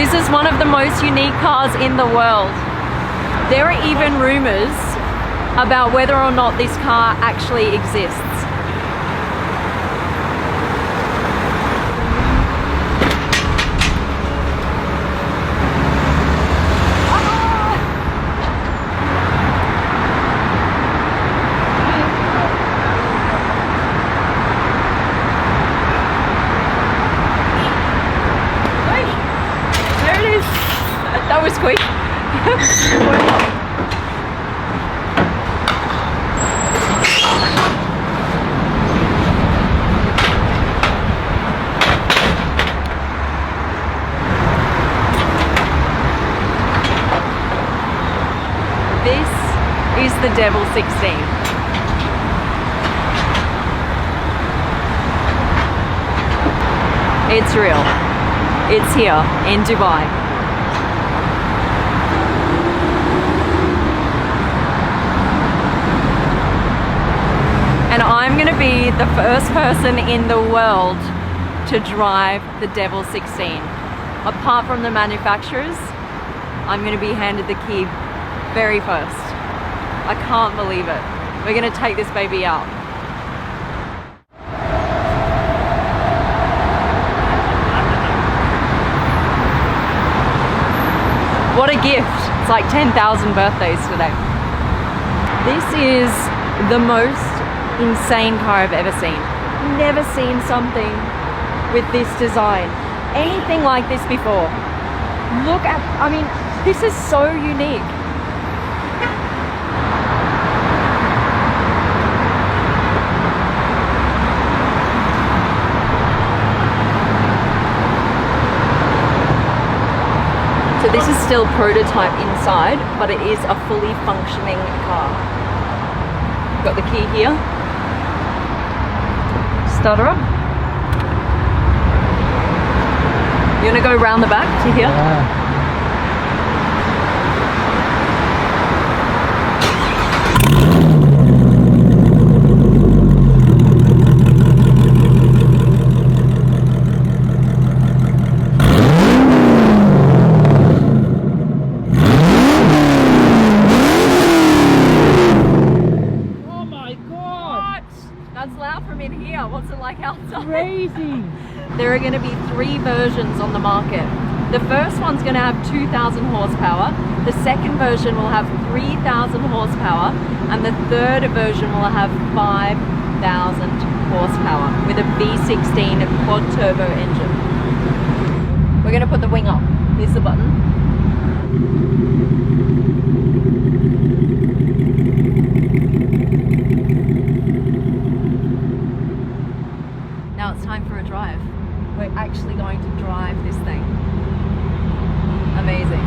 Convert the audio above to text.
This is one of the most unique cars in the world. There are even rumors about whether or not this car actually exists. That was quick. This is the Devel 16. It's real. It's here in Dubai. And I'm going to be the first person in the world to drive the Devel 16. Apart from the manufacturers, I'm going to be handed the key very first. I can't believe it. We're going to take this baby out. What a gift. It's like 10,000 birthdays today. This is the most insane car I've ever seen. Never seen something with this design. Anything like this before. Look at, I mean, this is so unique. So this is still prototype inside, but it is a fully functioning car. Got the key here. Starter up. You want to go round the back to here? Yeah. That's loud from in here. What's it like outside? Crazy. There are going to be 3 versions on the market. The first one's going to have 2,000 horsepower. The second version will have 3,000 horsepower. And the third version will have 5,000 horsepower with a V16 Quad-Turbo engine. We're going to put the wing up. Here's the button. Now it's time for a drive. We're actually going to drive this thing. Amazing.